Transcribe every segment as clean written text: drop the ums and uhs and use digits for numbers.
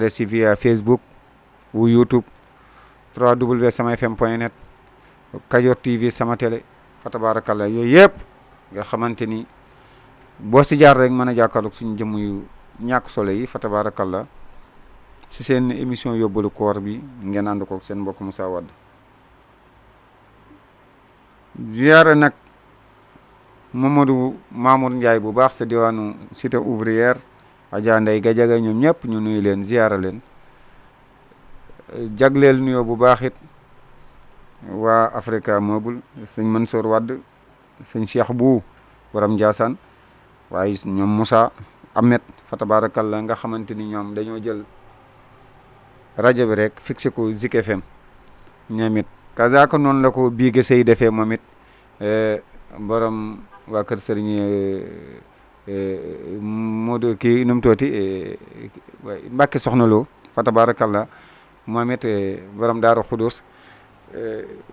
si via Facebook ou YouTube www.samafm.net Kajoor TV sama télé fa tabarakallah yooyu yëpp nga xamante ni boo si jaar rek mën a jàkkaarloog suñu jëmm yu ñàkk solo yi fa tabarakallah si seen émission yóbbalu koor bi ngeen ànd ko seen mbokk Moussa Wade ziyaara nag Mamadou Mamour Ndiaye bu baax sa diwaanu cité ouvrière Adja Ndeye Gadiaga ñoom ñëpp ñu nuyu leen ziyaara leen jagleel nuyoo bu baax it waa Africa Meuble sëñ Mansour Wade sëñ Cheikh Bou borom Ndiassane waaye ñoom Moussa Ahmed fa tabarakallah nga xamante ni ñoom dañoo jël rajo bi rek fixé ko Zik FM ñoom it kazaka noonu la ko biige sey defee moom it borom waa kër sëriñ Modou kii nu mu tooti Mbàkke Soxna Lo fa tabarakallah moom it borom Daaru Xudus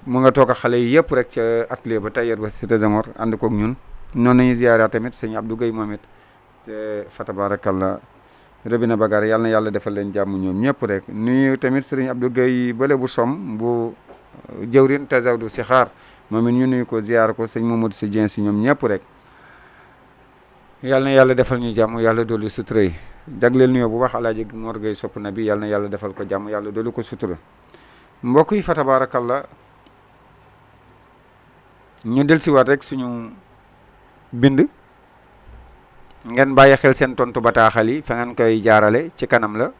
mu nga toog a xale yi yëpp rek ca atelier ba tailleur ba cité Zamor ànd koog ñun noonu nañu ziyaara tamit sëñ Abdou Gueye moom it fa tabarakallah Robina Bagar yàlla na yàlla defal leen jàmm ñoom ñëpp rek nuyu tamit sëriñ Abdou Gueye bële bu som bu jëwrin Tazawdu si xaar moom it ñu nuyu ko ziyaar ko sëñ Mamadou si Dieng si ñoom ñëpp rek yàlla na yàlla defal ñu jàmm yàlla dolli sutura yi jagleel nuyoo bu baax alaaji Mor Gueye sopp na bi yàlla na yàlla defal ko jàmm yàlla dolli ko sutura mbokk yi fa tabarakallah ñu del siwaat rek suñu bind ngeen bàyyi xel seen tontu bataaxal yi fa ngeen koy jaarale ci kanam la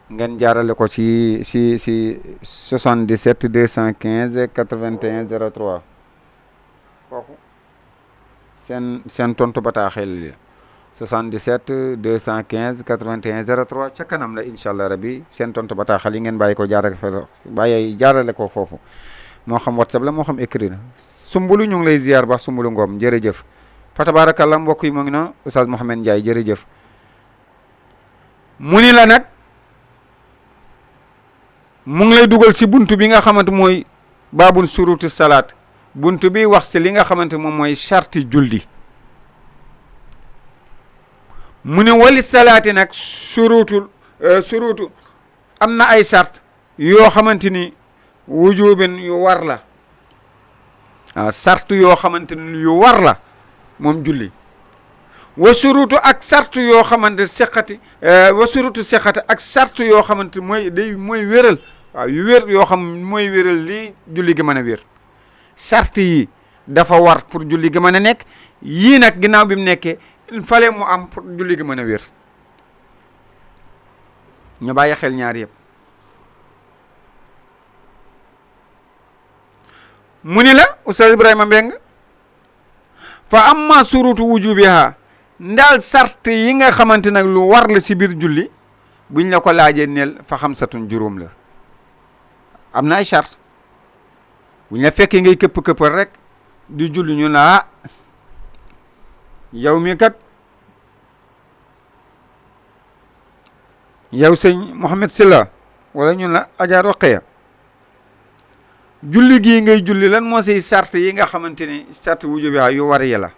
ngeen jaarale ko ci 77 215 81 03 kooku seen tontu bataaxel li 77 215 81 03 ca kanam la incha allah rabbi seen tontu bataaxal yi ngeen bàyyi ko jaarale ko foofu moo xam whatsapp la moo xam écrit la sumbulu ñu ngi lay ziar ba sumbulu ngoom jërëjëf fa tabarakallah mbokk yi moo ngi noonu Oustaz Mouhamed Ndiaye jërëjëf mu ni la nag mu ngi lay dugal si buntu bi nga xamante mooy baabul surutu salaat buntu bi wax si li nga xamante moom mooy charti julli mu ne wali salaati nag surutu am na ay chart yoo xamante ni wujubin yu war la chart yoo xamante ni yu war la moom julli wa surutu ak chart yoo xamante seqati wa surutu seqati ak chart yoo xamante mooy wéral waaw yu wér yoo xam mooy wéral lii julli gi mën a wér chart yi dafa war pour julli gi mën a nekk yii nag ginnaaw bi mu nekkee il fallait mu am pour julli gi mën a wér ñu bàyyi xel ñaar yëpp mu ni la Oustaz Ibrahima Mbeng fa amma surutu wujubiha ndaal sart yi nga xamante nag lu war la ci biir julli buñ la ko laajee neel fa xamsatun juróom la am na ay charte buñ la fekkee ngay këpp-këppal rek di julli ñu la yow mi kat yow sëñ Mouhamed Silla wala ñun la Adja Roqeya julli gii ngay julli lan moo say charte yi nga xamante ni charte wujubi yu war yi la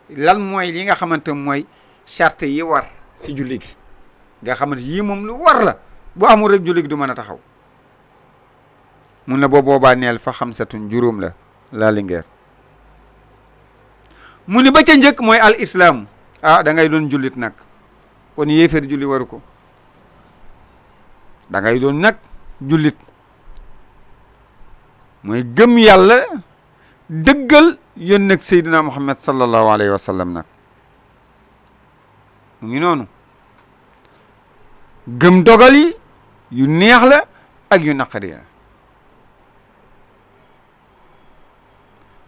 lan mooy li nga xamante mooy charte yi war si julli gi nga xamante yii moom lu war la bu amul rek julli gi du mën a taxaw mun la boobaa neel fa xamsatun juróom la laa lingeer mu ni ba ca njëkk mooy al islaam da ngay doon jullit nag kon yéeféer julli waru ko da ngay doon nag jullit mooy gëm yàlla dëggal yón nag Seydina Muhammad sallallahu alayhi wa sallam nag mu ngi noonu gëm dogal yi yu neex la ak yu naqari la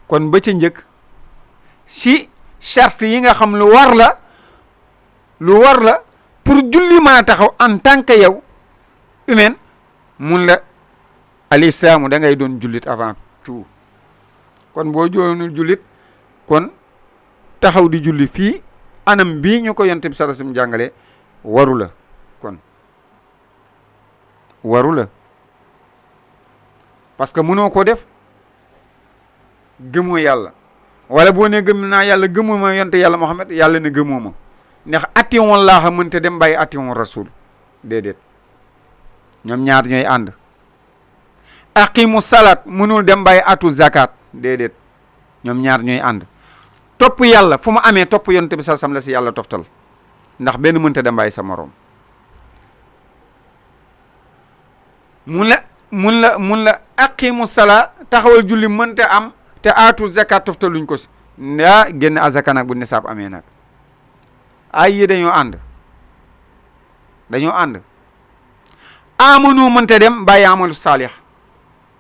kon ba ca njëkk si charte yi nga xam lu war la pour julli mën a taxaw en tant que yow humain mun la al islaamu da ngay doon jullit avant tout kon boo joonul jullit kon taxaw di julli fii anam bii ñu ko yonent bi sallallahu alayhi wasallam jàngale waru la kon waru la parce que mënoo ko def gëmoo yàlla wala boo ne gëm naa yàlla gëmoo ma yonent yàlla Muhammad yàlla ne gëmoo ma ndax atiyon laaha mënte dem bàyyi atiyon rasul déedéet ñoom ñaar ñooy ànd. aqimu salaat mënul dem bàyyi atu zakat déedéet ñoom ñaar ñooy ànd. topp yàlla fu mu amee topp yonent bi sallallahu alayhi wasallam la si yàlla toftal ndax benn mënta dem bàyyi sa morom. mun la aqimu salaa taxawal julli mënta am te aatu zakat toftaluñ ko si ndaa génn azaka nag bu nisaab amee nag ay yi dañoo ànd amanu mënta dem bàyyi amalu saalix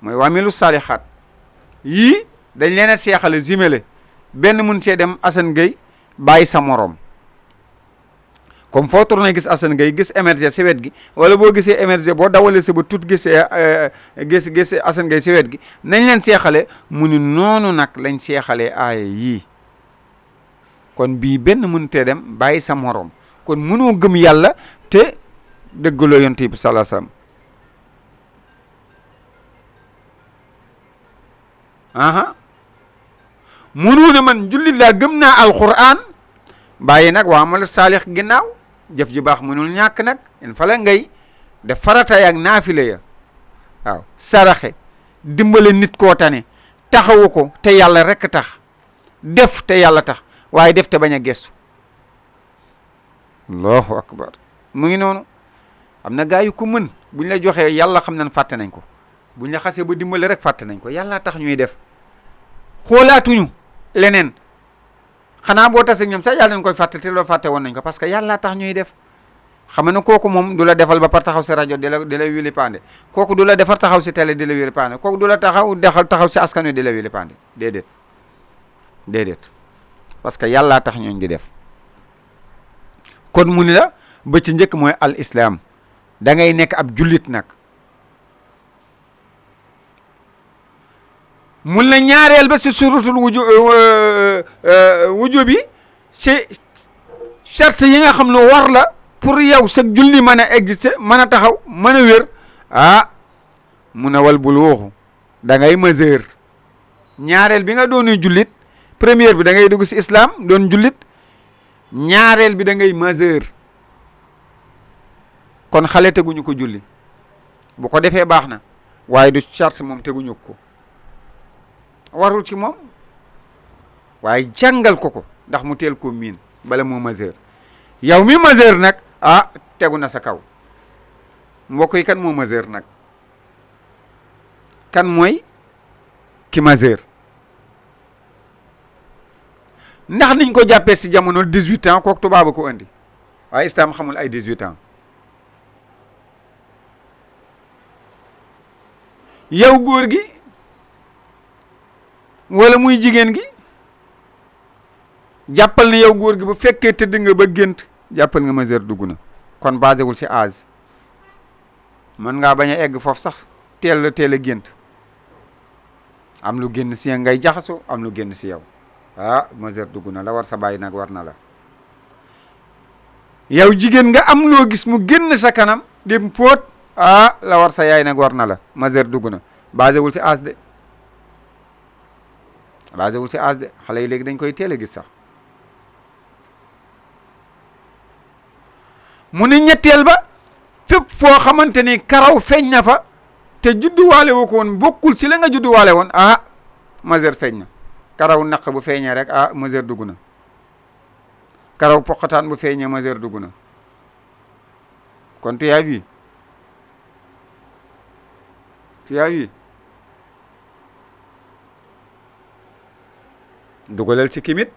mooy wamilu saalixaat yii dañ leen a seexale jumele benn mun see dem Assane Gueye bàyyi sa morom comme foo tourné gis Assane Gueye gis émerger si wet gi wala boo gisee émerger boo dawalee sa ba tut gis Assane Gueye si wet gi nañ leen seexale mu ni noonu nag lañ seexalee aaya yii kon bii benn mënutee dem bàyyi sa morom kon mënoo gëm yàlla te dëggaloo yonent bi sallallahu alayhi wasallam mënoo ne man jullit laa gëm naa alquran bàyyi nag waa amal saalix ginnaaw jëf ji baax mënul ñàkk nag in fa la ngay def farata ak naafile ya waaw saraxe dimbale nit koo tane taxawu ko te yàlla rekk tax def te yàlla tax waaye def te bañ a gestu allahu akbar mu ngi noonu am na gaa yu ko mën buñ la joxee yàlla xam nañ fàtte nañ ko buñ la xasee ba dimbale rek fàtte nañ ko yàlla tax ñuy def xoolaatuñu leneen xanaa boo tasee ñoom sax yàlla nañ koy fàtte te loolu fàtte woon nañ ko parce que yàlla tax ñuy def xam na kooku moom du la defal ba par taxaw si rajo di la wili pande kooku du la defar taxaw si télé di la wili pande kooku du la taxaw si askan wi di la wili pande déedéet parce que yàlla tax ñooñ di def kon mu ni la ba ci njëkk mooy al islam da ngay nekk ab jullit nag mun la ñaareel ba si suratul wuju bi si charte yi nga xam ne war la pour yow sa julli mën a exister mën a taxaw mën a wér mu ne wal bul wooxu da ngay majeur ñaareel bi nga doon jullit première bi da ngay dugg si islam doon jullit ñaareel bi da ngay majeur kon xale teguñu ko julli bu ko defee baax na waaye du charte moom teguñu ko warul ci moom waaye jàngal ko ndax mu teel koo miin bala moo majeur yow mi majeur nag tegu na sa kaw mbokk yi kan moo majeur nag kan mooy ki majeur ndax niñ ko jàppee si jamono 18 ans kooku tubaab ko andi waaye islam xamul ay 18 ans yow góor gi wala muy jigéen gi jàppal na yow góor gi bu fekkee tëdd nga ba gént jàppal nga majeur dugg na kon basewul si âge mën ngaa bañ a egg foofu sax teel a gént am lu génn si ngay jaxasoo am lu génn si yow majeur dugg na la war sa bàyyi nag war na la yow jigéen nga am loo gis mu génn sa kanam dem póot la war sa yaay nag war na la majeur dugg na basewul si âge de xale yi léegi dañ koy teel a gis sax mu ni ñetteel ba fépp foo xamante ni karaw feeñ na fa te judduwaale woo ko woon bokkul si la nga judduwaale woon majeur feeñ na karaw naq bu feeñee rek majeur dugg na karaw poqataan bu feeñee majeur dugg na kon tu as vu dugalal ci kimit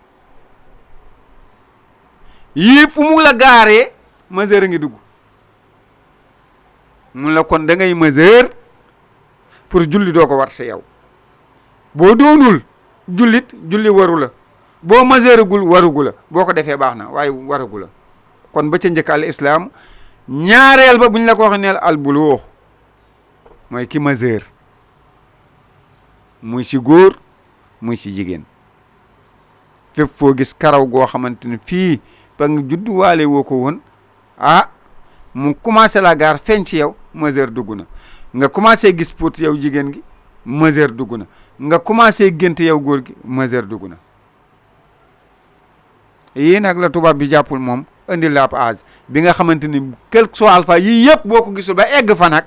yii fu mu la gaaree majeur a ngi dugg mun la kon da ngay majeur pour julli doo ko war sa yow boo doonul julli waru la boo majeuragul warugu la boo ko defee baax na waaye warugu la kon ba ca njëkk al islam ñaareel ba buñ la ko waxee neel al buluux mooy ki majeur muy si góor muy si jigéen fépp foo gis karaw goo xamante ne fii ba nga judduwaale woo ko woon mu commencé la gaar feeñ ci yow majeur dugg na nga commencé gis pour yow jigéen gi majeur dugg na nga commencé gént yow góor gi majeur dugg na yii nag la tubaab bi jàppul moom indi la ab âge bi nga xamante ni quelque soit alpha yii yëpp boo ko gisul ba egg fa nag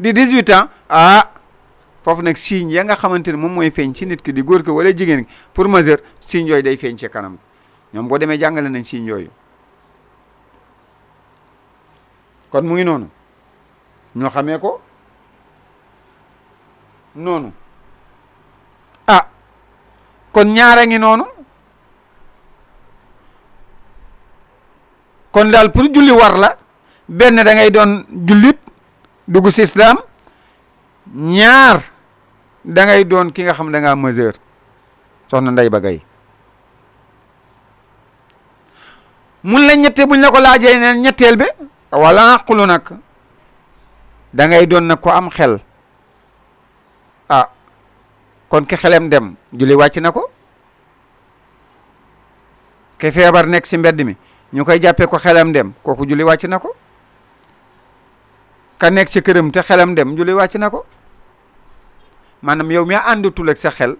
di 18 ans ah foofu nag signe ya nga xamante ne moom mooy feeñ ci nit ki di góor ko wala jigéen pour majeur signe yooyu day feeñ ci kanam ñoom boo demee jàngale nañ signe yooyu kon mu ngi noonu ñoo xamee ko noonu ah kon ñaara ngi noonu kon daal pour julli war la benn da ngay doon jullit dugg ci islam ñaar da ngay doon ki nga xam da ngaa majeur soxna Ndeye Bagay mun la ñette buñ la ko laajee ne ñetteel bi wala aqlu nag da ngay doon nag ko am xel ah kon ki xelem dem julli wàcc na ko ke feebar nekk ci mbedd mi ñu koy jàppee ko xelam dem kooku julli wàcc na ko ka nekk ci këram te xelam dem julli wàcc na ko maanaam yow mi àndatul ak sa xel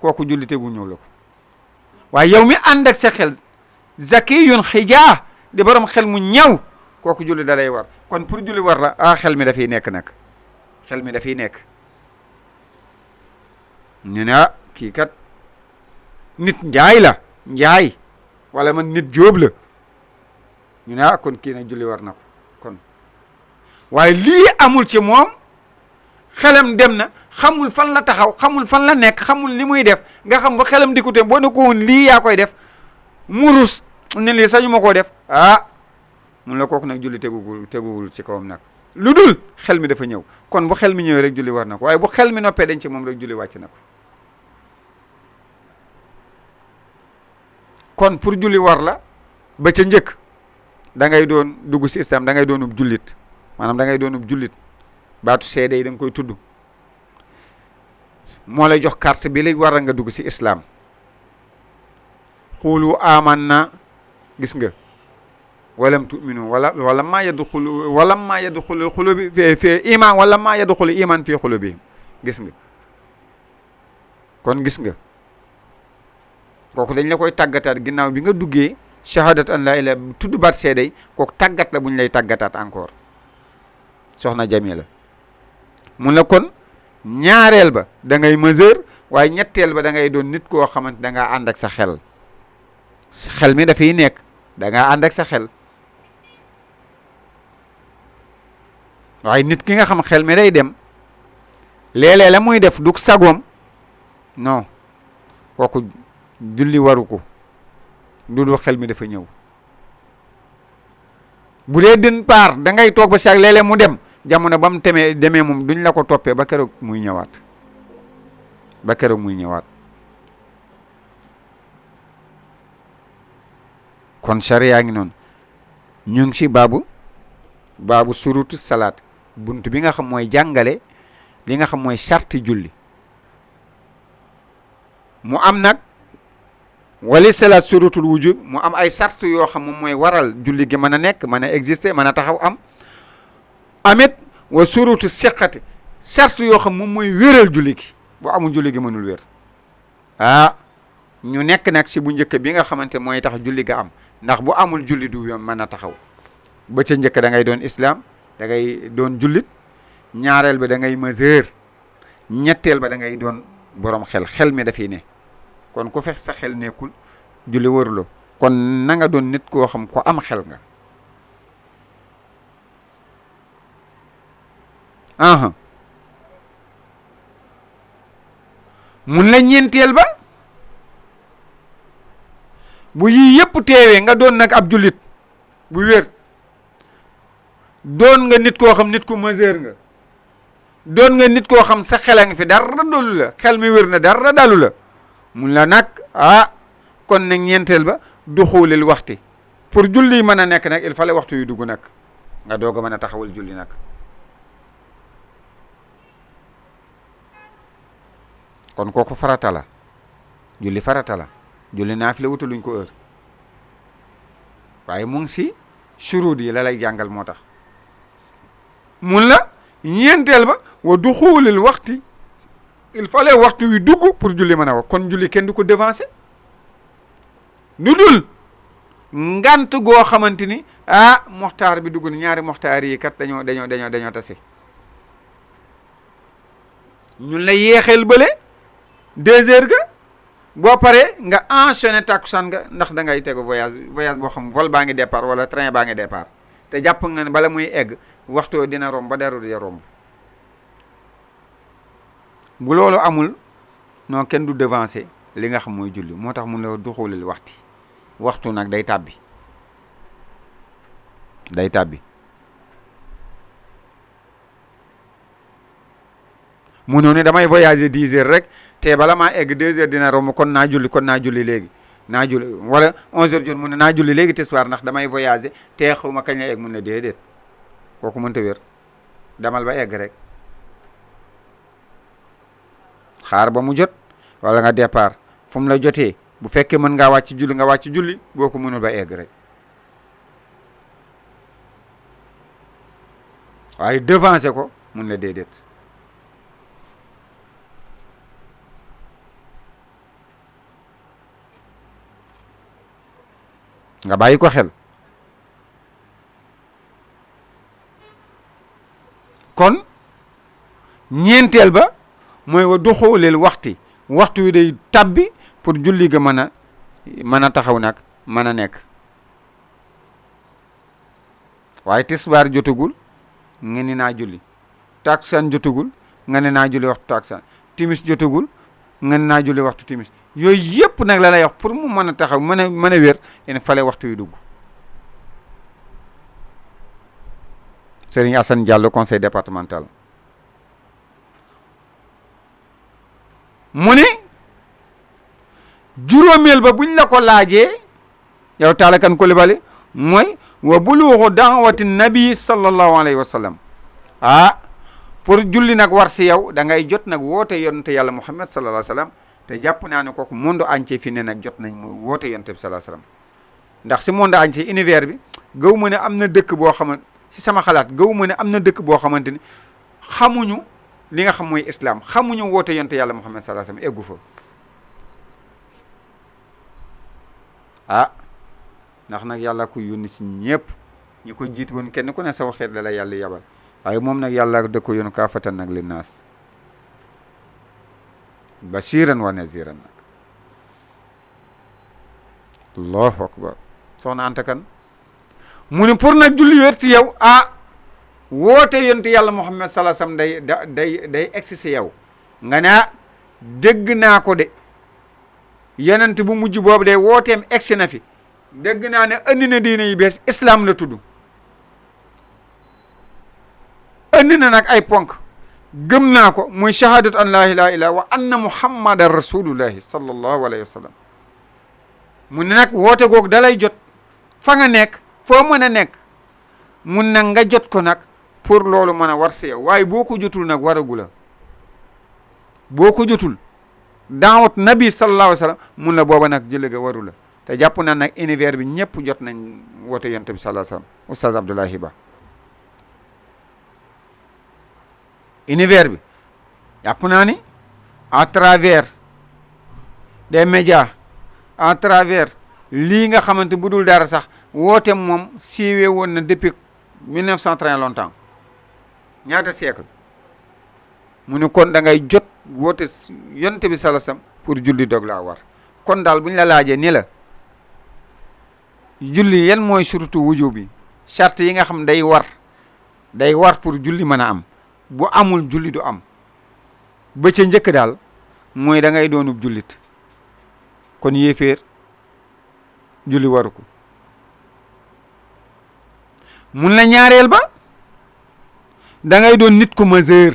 kooku julli tegu ñëw la ko waaye yow mi ànd ak sa xel zakiyun xijaa di borom xel mu ñaw kooku julli da lay war kon pour julli war la ah xel mi dafay nekk nag xel mi dafay nekk ñu ne ah kii kat nit njaay la njaay wala man nit jóob la ñu ne ah kon kii nag julli war na ko kon waaye lii amul ci moom xelam dem na xamul fan la taxaw xamul fan la nekk xamul li muy def nga xam ba xelam dikkute boo ne ko woon lii yaa koy def murus ne lii sañu ma koo def ah mun la kooku nag julli teguwul ci kawam nag lu dul xel mi dafa ñëw kon bu xel mi ñëwee rek julli war na ko waaye bu xel mi noppee dañ ci moom rek julli wàcc na ko kon pour julli war la ba ca njëkk da ngay doon dugg ci islam da ngay doonub jullit maanaam da ngay doonub jullit baatu seede yi da nga koy tudd moo lay jox carte bi lay war a nga dugg ci islam xuulu amanna gis nga walam tu'minu wala maa yadxulu xulubi fi iman wala maa yadxulu iman fii xulubi gis nga kon gis nga kooku dañ la koy tàggataat ginnaaw bi nga duggee shahadat an la ilaha tudd baat seeday kooku tàggat la bu ñu lay tàggataat encore soxna Jamila mun la kon ñaareel ba da ngay majeur waaye ñetteel ba da ngay doon nit koo xamante da ngaa ànd ak sa xel xel mi dafay nekk da ngaa ànd ak sa xel waaye nit ki nga xam xel mi day dem léeg-léeg la muy def du sagoom non kooku julli waru ko du xel mi dafa ñëw bu dee din paar da ngay toog ba saag léeg-léeg mu dem jamono ba mu demee moom duñ la ko toppee ba keroog muy ñëwaat ba keroog muy ñëwaat kon sariya ngi noonu ñu ngi ci baabu surutu salaat bunt bi nga xam mooy jàngale li nga xam mooy sarti julli mu am nag wali salaat surutul wujub mu am ay sart yoo xam moom mooy waral julli gi mën a nekk mën a exister mën a taxaw am amit wa surutu siqati sart yoo xam moom mooy wéral julli gi bu amul julli gi mënul wér ah ñu nekk nag si bu njëkk bi nga xamante mooy tax julli ga am ndax bu amul julli du mën a taxaw ba ca njëkk da ngay doon islam da ngay doon jullit ñaareel ba da ngay majeur ñetteel ba da ngay doon borom xel mi dafiy ne kon ku fex sa xel nekkul julli waruloo kon na nga doon nit koo xam ko am xel nga aha mun la ñeenteel ba bu yii yëpp teewee nga doon nag ab jullit bu wér doon nga nit koo xam nit ku majeur nga doon nga nit koo xam sa xel a ngi fi dara dalu la xel mi wér na dara dalu la mun la nag ah kon nag ñeenteel ba duxulil waxti pour julli mën a nekk nag il fallait waxtu yu dugg nag nga doog a mën a taxawal julli nag kon kooku farata la julli farata la julli naafila wutaluñ ko heure waaye mu ngi si shuruud yi la lay jàngal moo tax mun la ñeenteel ba wa duxulil waxti il fallait waxtu wi dugg pour julli mën a wax kon julli kenn du ko devancer nu dul ngant goo xamante ni ah moxtaar bi dugg na ñaari moxtaar yi kat dañoo tase ñun la yéexeel bële 2 heures ga boo paree nga enchaîné takkusaan nga ndax da ngay tegu voyage boo xam vol baa ngi départ wala train baa ngi départ te jàpp nga ne bala muy egg waxtoo dina romb ba darul ya romb bu loolu amul non kenn du devancer li nga xam mooy julli moo tax mun la duxulil waxtu nag day tàbbi munoo ne damay voyager 10 heures rek te bala maa egg 2 heures dina romb kon naa julli léegi naa julli wala 11 heures jot mun ne naa julli léegi tisbaar ndax damay voyager te xawma kañ la egg mun ne déedéet kooku mënta wér demal ba egg rek xaar ba mu jot wala nga départ fu mu la jotee bu fekkee mën ngaa wàcc julli nga wàcc julli boo ko mënul ba egg rek waaye devancer ko mun la déedéet nga bàyyi ko xel kon ñeenteel ba mooy wa duxulil waxtu wi day tabbi pour julli ga mën a taxaw nag mën a nekk waaye tisbaar jotagul nga ni naa julli takkusaan jotagul nga ne naa julli waxtu takkusaan timis jotagul nga ne naa julli waxtu timis yooyu yëpp nag la lay wax pour mu mën a taxaw mën a wér in fale waxtu yu dugg Serigne Assane Diallo conseil départemental mu ne juróomeel ba buñ la ko laajee yow Talla Kane Coulibaly mooy wa buluuxu daawati nabi sallallahu alayhi wa sallam pour julli nag war si yow da ngay jot nag woote yonente yàlla Muhammad sallallahu alayhi wa sallam te jàpp naa ne kooku monde entier fi ne nag jot nañ mu woote yonente bi sallallahu alayhi wa sallam ndax si monde entier univers bi gaw ma ne am na dëkk boo xamante si sama xalaat gaw ma ne am na dëkk boo xamante ni xamuñu li nga xam mooy islam xamuñu woote yonente yàlla Muhammad sallallahu alayhi wa sallam eggu fa ndax nag yàlla ko yónni si ñëpp ñi ko jiit woon kenn ku ne saw xeet la yàlla yabal waaye moom nag yàlla da ko yónni kaafatan nag li naas bashiran wa naziran nag allahu akbar soxna Anta Kan mu ne pour nag julli wér si yow woote yonte yàlla Muhammad sallallahu alayhi wasallam day egsi si yow nga ne dégg naa ko de yonent bu mujj boobu de wooteem egsi na fi dégg naa ne andi na diine yi bees islam la tudd andi na nag ay ponk gëm naa ko muy shahadatu an la ilaha illa wa anna muhammadan rasulullahi sallallahu alayhi wa sallam mu ne nag woote googu dalay jot fa nga nekk foo mën a nekk mun nag nga jot ko nag pour loolu mën a war si yow waaye boo ko jotul nag waragu la boo ko jotul daawat nabi sallallahu alayhi wa sallam mun la booba nag jële ga waru la te jàpp na nag univers bi ñëpp jot nañ woote yonent bi sallallahu alayhi wa sallam oustaz Abdoulaye Ba univers bi jàpp naa ni à travers des médias à travers lii nga xamante bu dul dara sax woote moom siiwee woon na depuis 1930 longtemps ñaata siècle mu ne kon da ngay jot woote yonent bi sallallahu alayhi wa sallam pour julli dog laa war kon daal bu ñu la laajee ni la julli yan mooy surtout wujub bi charte yi nga xam day war pour julli mën a am bu amul julli du am ba ca njëkk daal mooy da ngay doonub jullit kon yéeféer julli waru ko mun la ñaareel ba da ngay doon nit ku majeur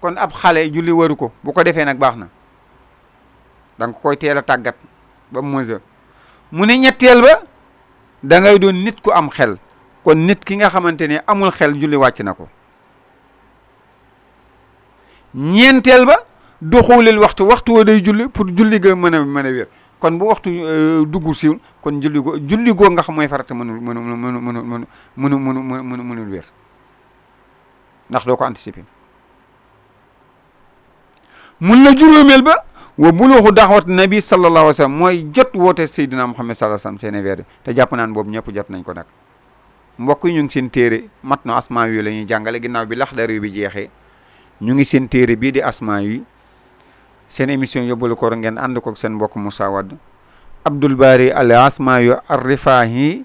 kon ab xale julli waru ko bu ko defee nag baax na da nga koy teel a tàggat ba majeur mu ne ñetteel ba da ngay doon nit ku am xel kon nit ki nga xamante ne amul xel julli wàcc na ko ñeenteel ba duxulil waxtu wa day julli pour julli ga mën a wér kon bu waxtu dugg siwul kon julli goo nga xam mooy farata mënul wér ndax doo ko anticiper mun na juróomeel ba wa buluuxu daxwat nabi sallallahu alayhi wa sallam mooy jot woote Seydina Muhammad sallallahu alayhi wa sallam seen weer te jàpp naan boobu ñëpp jot nañ ko nag mbokk yi ñu ngi seen téere mat na asmaa yu la ñuy jàngale ginnaaw bi Laxdari bi jeexee ñu ngi seen téere bii di asmaa yi seen émission yóbbalu koor ngeen ànd ko seen mbokk Moussa Wade Abdoul Bari al asmaa yu arrifaahi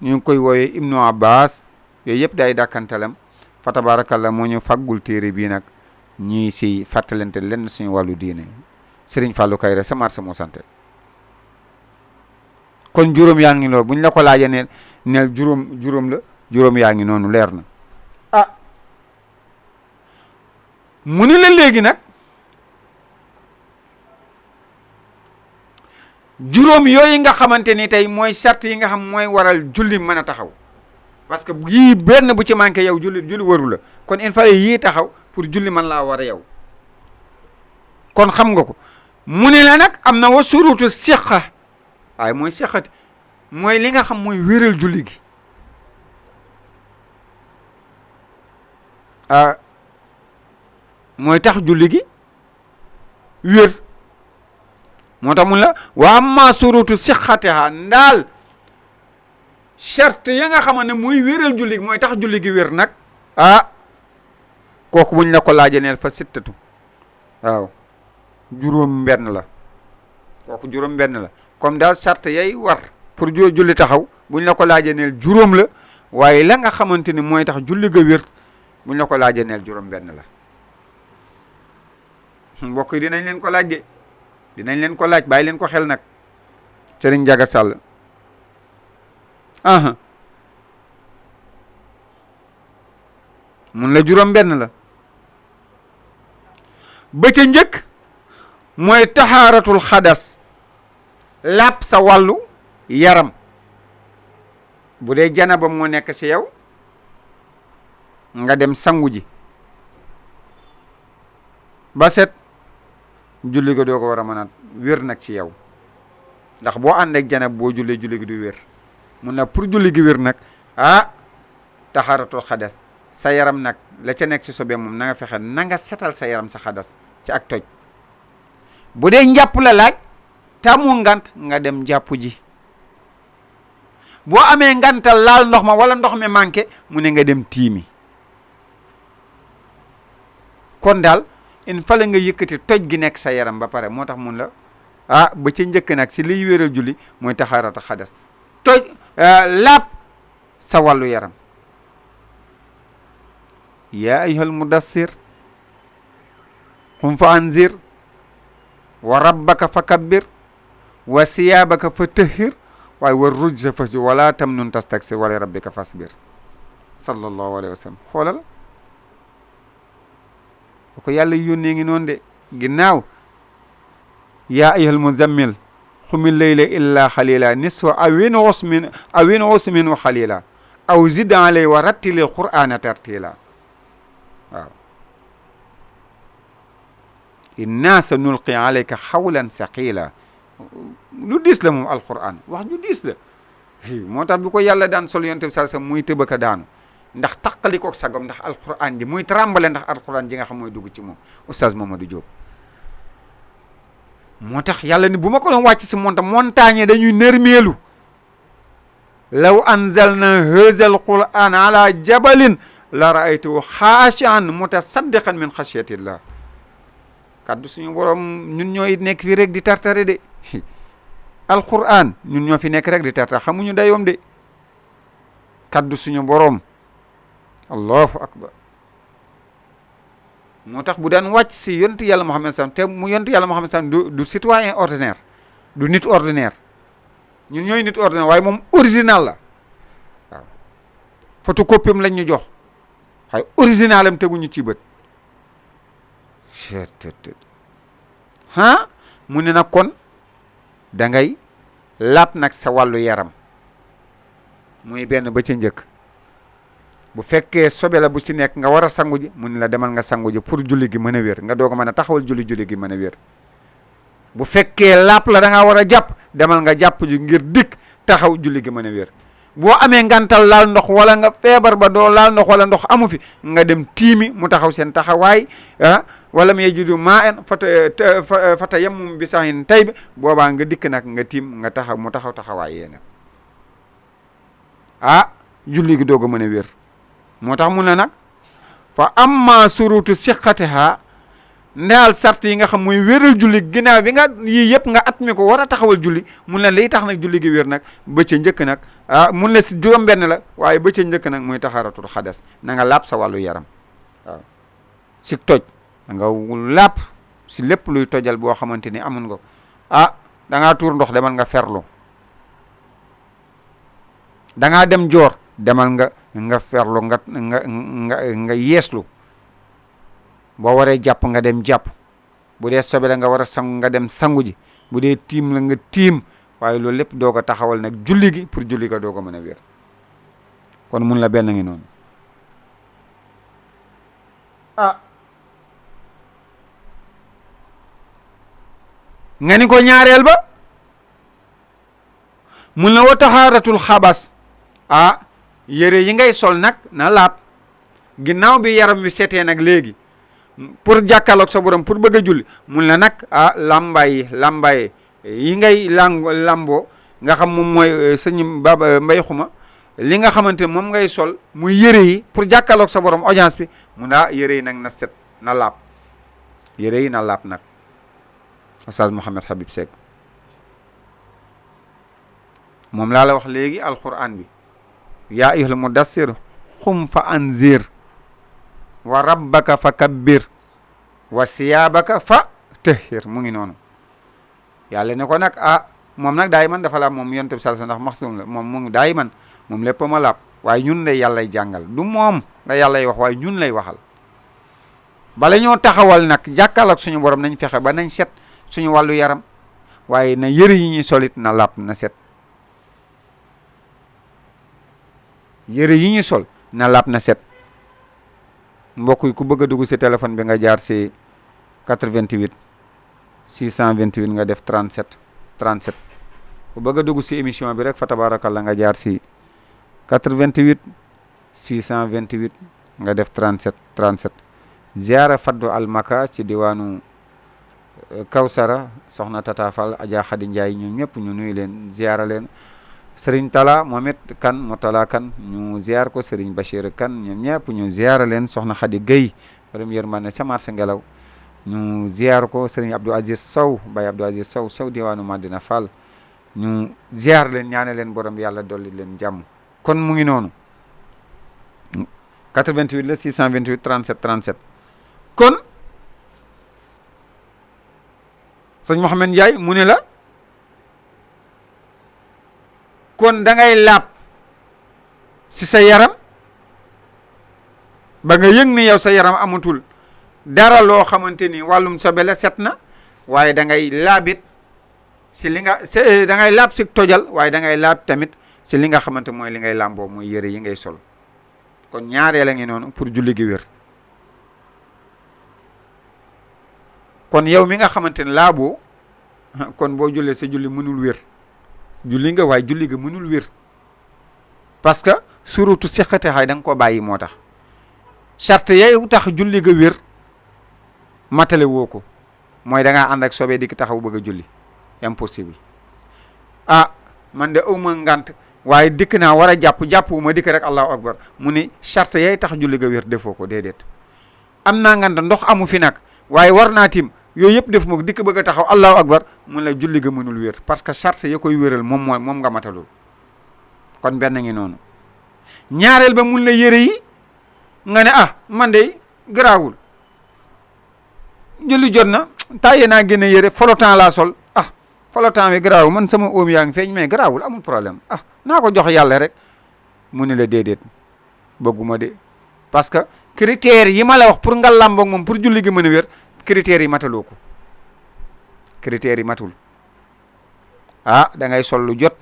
ñu ngi koy wooyee Ibnu Abbas yooyu yëpp day dàkkantalam fa tabarakallah moo ñu faggul téere bii nag ñii si fàttalante lenn suñu wàllu diine Serigne Fallou Kayre sa marché moo sante kon juróom yaa ngi loolu bu ñu la ko laajee neel juróom la juróom yaa ngi noonu leer na mu ni la léegi nag juróom yooyu nga xamante ni tey mooy sart yi nga xam mooy waral julli mën a taxaw parce que yii benn bu ci manqué yow julli waru la kon il fallait yii taxaw pour julli man laa war a yow kon xam nga ko mu ne la nag am na wa surutu siqa waaye mooy siqati mooy li nga xam mooy wéral julli gi mooy tax julli gi wér moo tax mun la wa amma surutu siqatiha ndaal charte ya nga xamante ne muy wéral julli gi mooy tax julli gi wér nag kooku buñ la ko laajee neel fa sittatu waaw juróom benn la kooku juróom benn la comme daal charte yay war pour julli taxaw buñ la ko laajee neel juróom la waaye la nga xamante ni mooy tax julli ga wér buñ la ko laajee neel juróom benn la mbokk yi dinañ leen ko laaj de dinañ leen ko laaj bàyyi leen ko xel nag Serigne Ndiaga Sall mun la juróom benn la ba ca njëkk mooy taxaaratul xadas làpp sa wàllu yaram bu dee janaba moo nekk ci yow nga dem sangu ji ba set julli ga doo ko war a mën a wér nag ci yow ndax boo ànd ak janab boo jullee julli gi du wér mun na pour julli gi wér nag taxaaratul xadas sa yaram nag la ca nekk ci sobe moom na nga fexe na nga setal sa yaram sa xadas ci ak toj bu dee njàpp la laaj taamu ngant nga dem jàpp ji boo amee ngantal laal ndox ma wala ndox mi manqué mu ne nga dem tiimi kon daal il fallait nga yëkkati toj gi nekk sa yaram ba pare moo tax mun la ba ca njëkk nag si liy wéral julli mooy taxaarata xadas toj laab sa wàllu yaram yaa ayyuhal mudassir qum fa anzir wa rabbaka fa kabbir wa siyaabaka fa tahhir waaye wa rujza fa wala tamnun tastaksir wala rabbika fasbir sallallahu alayhi wa sallam xoolal ko yàlla yónnee ngi noonu de ginnaaw yaa ayyuhal muzammil xumil layla illa xalila nisfa awin usmin wa xalila aw zid alay wa rattilil qur'ana tartila waaw inna sa nulqi alayka xawlan saqila lu diis la moom alquran wax ju diis la moo tax bi ko yàlla daan sol yonte bi sa muy tëbaka daanu ndax taqalikook sagom ndax alquran ji muy trambale ndax alquran ji nga xam mooy dugg ci moom oustaz Mamadou Diop moo tax yàlla ni bu ma ko doon wàcc si montagne dañuy nërmeelu law anzalna haazal quran ala jabalin la raaytuhu xaashian mutasaddiqan min xashyatillah kaddu suñu borom ñun ñooy nekk fi rek di tartare de alquran ñun ñoo fi nekk rek di tartare xamuñu dayoom de kaddu suñu borom allahu akbar moo tax bu daan wàcc si yontu yàlla Muhammad sallam te mu yontu yàlla Muhammad sallam du citoyen ordinaire du nit ordinaire ñun ñooy nit ordinaire waaye moom original la waaw photocopie am lañ ñu jox waaye original am teguñu ci bët mu ne nag kon da ngay laab nag sa wàllu yaram muy benn ba ca njëkk bu fekkee sobe la bu ci nekk nga war a sangu ji mu ne la demal nga sangu ji pour julli gi mën a wér nga doog a mën a taxawal julli gi mën a wér bu fekkee laap la da ngaa war a jàpp demal nga jàpp ji ngir dikk taxaw julli gi mën a wér boo amee ngantal laal ndox wala nga feebar ba doo laal ndox wala ndox amu fi nga dem tiimi mu taxaw seen taxawaay wala mu yajidu maa'an fatayammam bi sa'iidin tayyib boobaa nga dikk nag nga tiim nga taxaw mu taxaw taxawaay yee nag julli gi doog a mën a wér moo tax mun na nag fa amma surutu siqatiha ndaal sart yi nga xam mooy wéral julli ginnaaw bi nga yii yëpp nga at mi ko war a taxawal julli mun la liy tax nag julli gi wér nag ba ca njëkk nag mun la si juróom-benn la waaye ba ca njëkk nag muy taxaratul xadas na nga laab sa wàllu yaram waaw si toj da nga laab si lépp luy tojal boo xamante ni amun nga da ngaa tuur ndox demal nga ferlu da ngaa dem joor demal nga ferlu nga yeeslu boo waree jàpp nga dem jàpp bu dee sobe la nga war a sangu nga dem sangu ji bu dee tiim la nga tiim waaye loolu lépp doo ko taxawal nag julli gi pour julli ko doo ko mën a wér kon mun la benn ngi noonu nga ni ko ñaareel ba mun la wa taxaaratul xabas yére yi ngay sol nag na laab ginnaaw bi yaram wi setee nag léegi pour jàkkaarloog sa borom pour bëgg a julli mun la nag lambaay yi ngay lamboo nga xam moom mooy sëñ Baba Mbay Xuma li nga xamante ne moom ngay sol muy yére yi pour jàkkaarloog sa borom audience bi mun yére yi nag na set na laab yére yi na laab nag Oustaz Mouhamed Habib Seck moom laa la wax léegi alquran bi yaa ayyuhal mudassir xum fa anzir wa rabbaka fa kabbir wa siyaabaka fa tahhir mu ngi noonu yàlla ne ko nag moom nag daay man dafa laab moom yonent bi sallallahu alayhi wasallam ndax maxsuum la moom mu ngi daay man moom lépp ma laab waaye ñun lay yàllay jàngal du moom la yàllay wax waaye ñun lay waxal bala ñoo taxawal nag jàkkal ak suñu borom nañ fexe ba nañ set suñu wàllu yaram waaye na yëre yi ñuy solit na laab na set yëre yi ñuy sol na laab na set mbokk yi ku bëgg a dugg si téléphone bi nga jaar si 88 628 nga def 37 37 ku bëgg a dugg si émission bi rek fa tabarakallah nga jaar si 88 628 nga def 37 37 ziara faddu almaka ci diwaanu Kawsara soxna Tata Fall Adja Khady Ndiaye ñoom ñëpp ñu nuyu leen ziara leen Serigne Tala moom it kan Motala kan ñu ziar ko Serigne Bachir kan ñoom ñëpp ñu ziara leen soxna Khady Gueye première man ca marché ngelaw ñu ziar ko Serigne Abdou Aziz Sow Baye Abdou Aziz Sow diwaanu Madina Fall ñu ziar leen ñaane leen borom yàlla dolli leen jàmm kon mu ngi noonu 88 la 628 37 37 kon sëñ Mouhamed Ndiaye mu ne la kon da ngay laab si sa yaram ba nga yëg ni yow sa yaram amatul dara loo xamante ni wàllum sobe la set na waaye da ngay laabit si li nga da ngay laab si tojal waaye da ngay laab tamit si li nga xamante mooy li ngay làmboo muy yëre yi ngay sol kon ñaareel a ngi noonu pour julli gi wér kon yow mi nga xamante ne laaboo kon boo jullee sa julli mënul wér julli nga waaye julli ga mënul wér parce que surutu sixate xay da nga ko bàyyi moo tax charte yay tax julli ga wér matale woo ko mooy da ngaa ànd ak soobee di taxaw bëgg a julli impossible man de awma ngant waaye dikk naa war a jàpp wu ma dikk rek allahu akbar mu ni charte yay tax julli ga wér defoo ko déedéet am naa ngant ndox amu fi nag waaye war naa tim yooyu yëpp def ma ko dikk bëgg a taxaw allahu akbar mun la julli ga mënul wér parce que charte ya koy wéral moom nga matalul kon benn ngi noonu ñaareel ba mun la yëre yi nga ne man de garaawul julli jot na tàyyee naa génne yëre flottant laa sol flottant bi garaawul man sama oom yaa ngi feeñ mais garaawul amul problème naa ko jox yàlla rek mu ne la déedéet bëgguma de parce que critères yi ma la wax pour nga làmboog moom pour julli gi mën a wér critères yi mataloo ko critères yi matul da ngay sol lu jot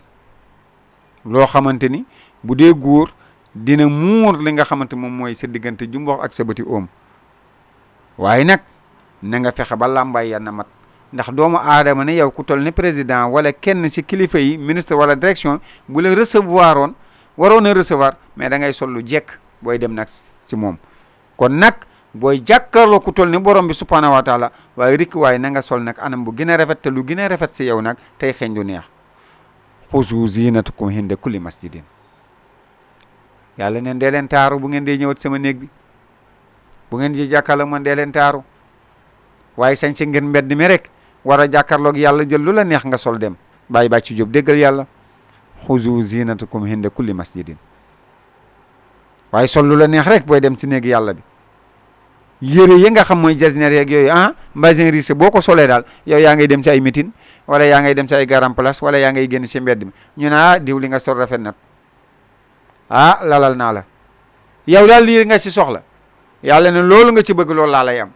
loo xamante ni bu dee góor dina muur li nga xamante moom mooy sa diggante jumbox ak sa bëti oom waaye nag na nga fexe ba làmbaay ya na mat ndax doomu aadama ne yow ku toll ne président wala kenn ci kilifa yi ministre wala direction bu la recevoir oon waroon a recevoir mais da ngay sol lu jekk booy dem nag ci moom kon nag booy jàkkaarloo ku toll ni borom bi subhanahu wa taala waaye rik waaye na nga sol nag anam bu gën a rafet te lu gën a rafet ci yow nag tey xeeñ du neex xuzu zinatakum hinda kulli masjidin yàlla neen dee leen taaru bu ngeen dee ñëwat sama néeg bi bu ngeen di jàkkaarloog man dee leen taaru waaye sañ si ngeen mbedd mi rek war a jàkkaarloog yàlla jël lu la neex nga sol dem bàyyi bàcc ci jóob déggal yàlla xuzu zinatakum hinda kulli masjidin waaye sol lu la neex rek booy dem si néegi yàlla bi yére yi nga xam mooy jasneer yeeg yooyu mbasin riche boo ko solee daal yow yaa ngay dem si ay meeting wala yaa ngay dem si ay garam place wala yaa ngay génn si mbedd mi ñu ne diw li nga sol rafet na lalal naa la yow daal lii nga si soxla yàlla ne loolu nga ci bëgg loolu laa lay am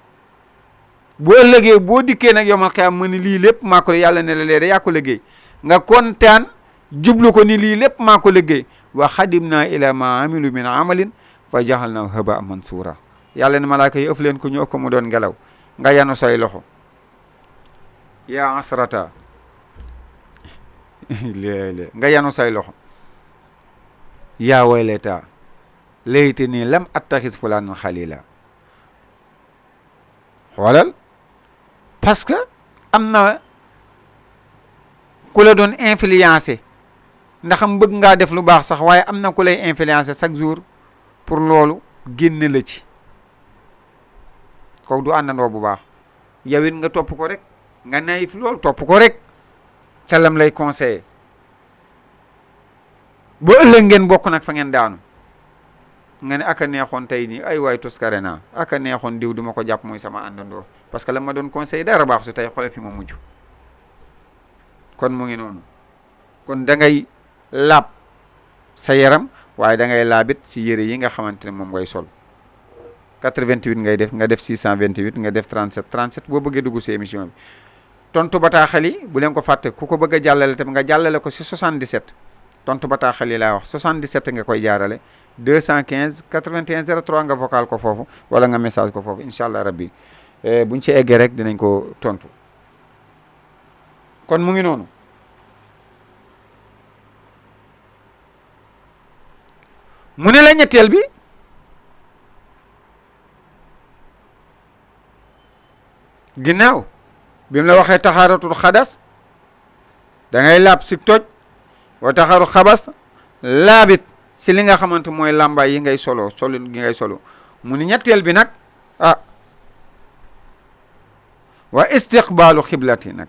bu ëllëgee boo dikkee nag yomal xiyam ma ni lii lépp maa ko yàlla ne la lee da yaa ko liggéey nga kontaan jublu ko ni lii lépp maa ko liggéey wa xadimna ila ma amilu min amalin fa jaxalna haba mansura yàlla ne malaaka yi ëf leen ko ñu ëpp ko mu doon ngelaw nga yanu say loxo yaa asrata léeg-léeg nga yanu say loxo yaa waylata laytanii lam attaxis fulaanan xalila xoolal parce que am na ku la doon influencé ndax am bëgg ngaa def lu baax sax waaye am na ku lay influencé chaque jour pour loolu génne la ci kooku du àndandoo bu baax yow it nga topp ko rek nga naïf loolu topp ko rek ca lam lay conseillé ba ëllëg ngeen bokk nag fa ngeen daanu nga ne aka neexoon tey nii ay waay tuskare naa aka neexoon diw duma ko jàpp mooy sama àndandoo parce que la ma doon conseillé dara baax su tey xoole fi ma mujj kon mu ngi noonu kon da ngay laab sa yaram waaye da ngay laabit si yére yi nga xamante ne moom ngay sol 88 ngay def nga def 628 nga def 37 boo bëggee dugg si émission bi tontu bataaxal yi bu leen ko fàtte ku ko bëgg a jàllale tam nga jàllale ko si 77 tontu bataaxal yi laa wax 77 nga koy jaarale 215 81 03 nga vocal ko foofu wala nga message ko foofu incha allah rabbi buñ ci eggee rek dinañ ko tontu kon mu ngi noonu mu ne la ñetteel bi ginnaaw bi mu la waxee taxaaratul xadas da ngay laab si toj wa taxaaru xabas laabit si li nga xamante mooy làmbaay yi ngay solo gi ngay solo mu ni ñetteel bi nag wa istiqbaalu xiblati nag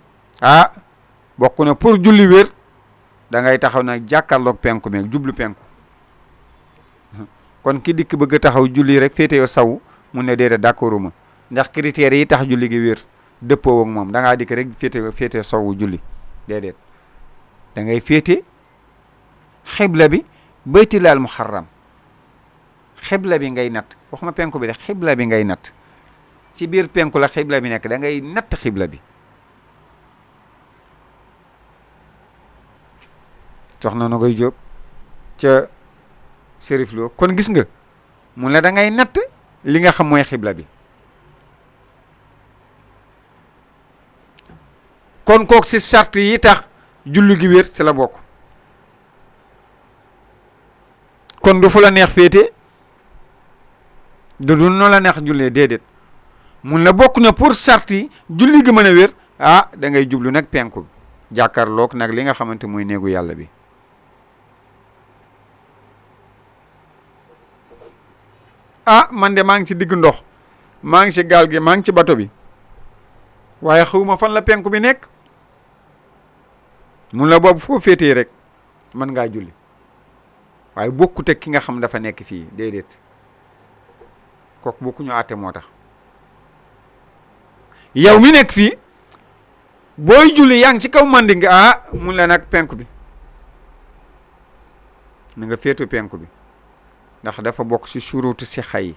bokk na pour julli wér da ngay taxaw nag jàkkaarloog penku meeg jublu penku kon ki dikk bëgg taxaw julli rek féete saw mu ne déedéet d'accorduma ndax critères yi tax julli gi wér dëppoo ak moom da ngaa dikk rek féete sawu julli déedéet da ngay féete xibla bi baytilaal muharram xibla bi ngay natt waxuma penku bi de xibla bi ngay natt ci biir penku la xibla bi nekk da ngay natt xibla bi soxna na koy jóob ca Serif Lo kon gis nga mun la da ngay natt li nga xam mooy xibla bi kon kook si sart yi tax julli gi wér ci la bokk kon du fu la neex féete du no la neex jullee déedéet mun la bokk na pour sart yi julli gi mën a wér da ngay jublu nag penku jàkkaarloog nag li nga xamante mooy néegu yàlla bi man de maa ngi ci digg ndox maa ngi ci gaal gi maa ngi ci bato bi waaye xawma fan la penku bi nekk mun la boobu foo féetee rek mën ngaa julli waaye bokkut ak ki nga xam dafa nekk fii déedéet kooku bokkuñu àtte moo tax yow mi nekk fii booy julli yaa ngi ci kaw mandi nga mun la nag penku bi na nga féetu penku bi ndax dafa bokk ci surutu si xay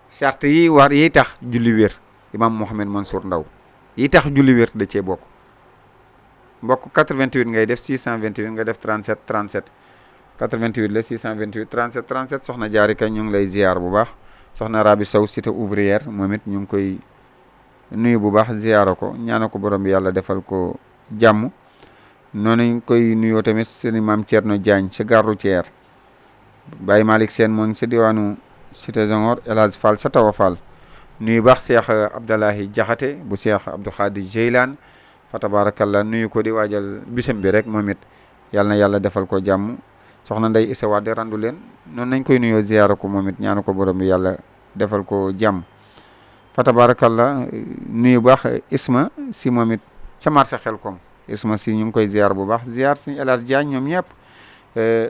sart yi war yi tax julli wér imam Mouhamed Mansour Ndaw yi tax julli wér da cee bokk mbokk 88 ngay def 628 nga def 37 88 la 628 37 soxna Jaarika ñu ngi lay ziar bu baax soxna Rabi Sow cité ouvrière moom it ñu ngi koy nuyu bu baax ziara ko ñaana ko borom bi yàlla defal ko jàmm noonu ñu koy nuyoo tamit seen maam Thierno Diagne ci gare routière Baye Malick Sène moo ngi si diwaanu cité Senghor El Hadj Fall sa tawa Fall nuyu baax Cheikh Abdallahi Jaxate bu Cheikh Abdou Khadir Jeylaan fa tabarakallah nuyu ko di waajal bisam bi rek moom it yàlla na yàlla defal ko jàmm soxna Ndey Issa Wade randu leen noonu nañ koy nuyoo ziyaara ko moom it ñaanu ko borom bi yàlla defal ko jàmm fa tabarakallah nuyu baax Isma si moom it ca marché Xelkom Isma si ñu ngi koy ziar bu baax ziar suñu El Hadj Diagne ñoom ñëpp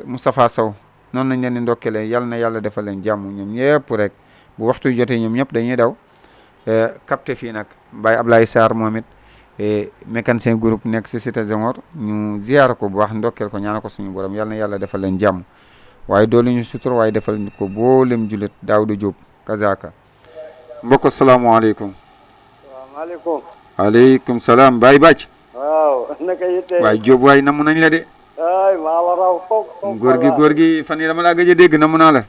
Moustapha Sow noonu lañ leen di ndokkelee yal na yàlla defal leen jàmm ñoom ñëpp rek bu waxtu jotee ñoom ñëpp dañuy daw capté fii nag Baye Ablaye Sarr moom it mécanicien groupe nekk si Cité Senghor ñu ziar ko bu baax ndokkeel ko ñaanal ko suñu borom yal na yàlla defal leen jàmm waaye doolu ñu sutur waaye defal ko boolem julit Daouda Diop kazaka mbokk asalaamaaleykum. waaw maaleykum. aleykum salaam Baye Bàcc. waaw naka yitte. waaye Diop waaye namu nañ la de. ay maa la raw foofu. góor gi fan yii dama laa gëj a dégg namu naa la.